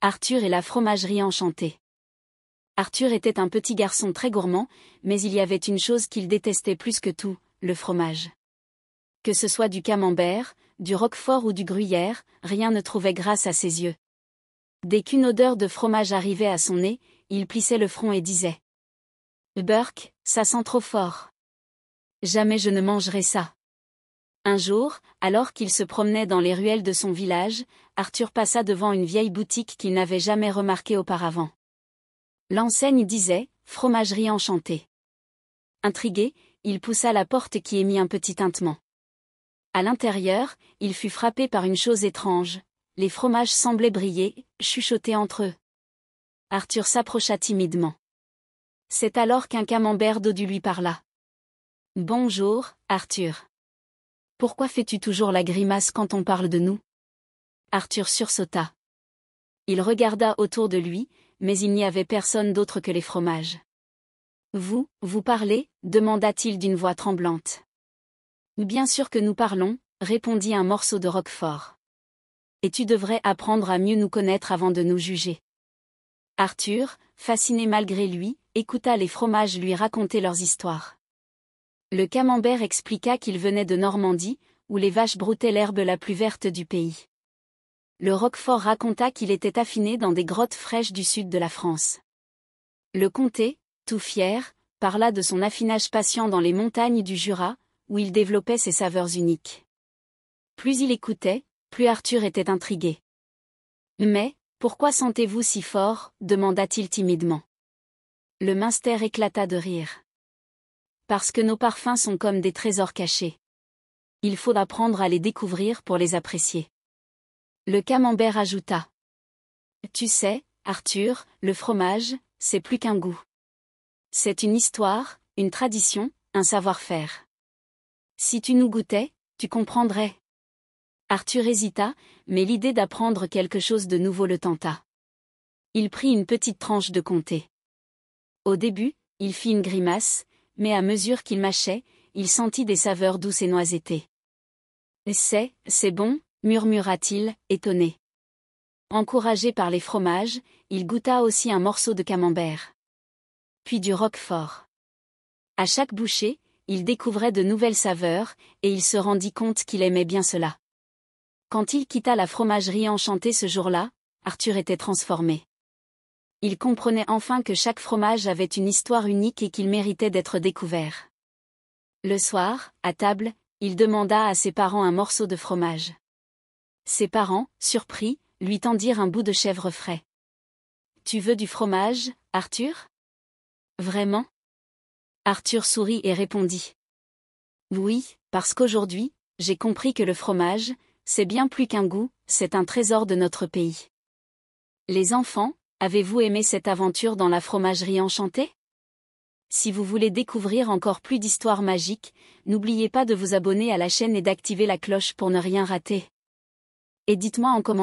Arthur et la fromagerie enchantée. Arthur était un petit garçon très gourmand, mais il y avait une chose qu'il détestait plus que tout, le fromage. Que ce soit du camembert, du roquefort ou du gruyère, rien ne trouvait grâce à ses yeux. Dès qu'une odeur de fromage arrivait à son nez, il plissait le front et disait « Burk, ça sent trop fort. Jamais je ne mangerai ça. » Un jour, alors qu'il se promenait dans les ruelles de son village, Arthur passa devant une vieille boutique qu'il n'avait jamais remarquée auparavant. L'enseigne disait « Fromagerie enchantée ». Intrigué, il poussa la porte qui émit un petit tintement. À l'intérieur, il fut frappé par une chose étrange. Les fromages semblaient briller, chuchoter entre eux. Arthur s'approcha timidement. C'est alors qu'un camembert dodu lui parla. « Bonjour, Arthur. Pourquoi fais-tu toujours la grimace quand on parle de nous ?» Arthur sursauta. Il regarda autour de lui, mais il n'y avait personne d'autre que les fromages. « Vous parlez ?» demanda-t-il d'une voix tremblante. « Bien sûr que nous parlons » répondit un morceau de roquefort. « Et tu devrais apprendre à mieux nous connaître avant de nous juger. » Arthur, fasciné malgré lui, écouta les fromages lui raconter leurs histoires. Le camembert expliqua qu'il venait de Normandie, où les vaches broutaient l'herbe la plus verte du pays. Le roquefort raconta qu'il était affiné dans des grottes fraîches du sud de la France. Le comté, tout fier, parla de son affinage patient dans les montagnes du Jura, où il développait ses saveurs uniques. Plus il écoutait, plus Arthur était intrigué. « Mais, pourquoi sentez-vous si fort ?» demanda-t-il timidement. Le minster éclata de rire. « Parce que nos parfums sont comme des trésors cachés. Il faut apprendre à les découvrir pour les apprécier. » Le camembert ajouta. « Tu sais, Arthur, le fromage, c'est plus qu'un goût. C'est une histoire, une tradition, un savoir-faire. Si tu nous goûtais, tu comprendrais. » Arthur hésita, mais l'idée d'apprendre quelque chose de nouveau le tenta. Il prit une petite tranche de comté. Au début, il fit une grimace, mais à mesure qu'il mâchait, il sentit des saveurs douces et noisettées. « C'est bon » murmura-t-il, étonné. Encouragé par les fromages, il goûta aussi un morceau de camembert. Puis du roquefort. À chaque bouchée, il découvrait de nouvelles saveurs, et il se rendit compte qu'il aimait bien cela. Quand il quitta la fromagerie enchantée ce jour-là, Arthur était transformé. Il comprenait enfin que chaque fromage avait une histoire unique et qu'il méritait d'être découvert. Le soir, à table, il demanda à ses parents un morceau de fromage. Ses parents, surpris, lui tendirent un bout de chèvre frais. « Tu veux du fromage, Arthur ? » « Vraiment ?» Arthur sourit et répondit. « Oui, parce qu'aujourd'hui, j'ai compris que le fromage, c'est bien plus qu'un goût, c'est un trésor de notre pays. » Les enfants, avez-vous aimé cette aventure dans la fromagerie enchantée ? Si vous voulez découvrir encore plus d'histoires magiques, n'oubliez pas de vous abonner à la chaîne et d'activer la cloche pour ne rien rater. Et dites-moi en commentaire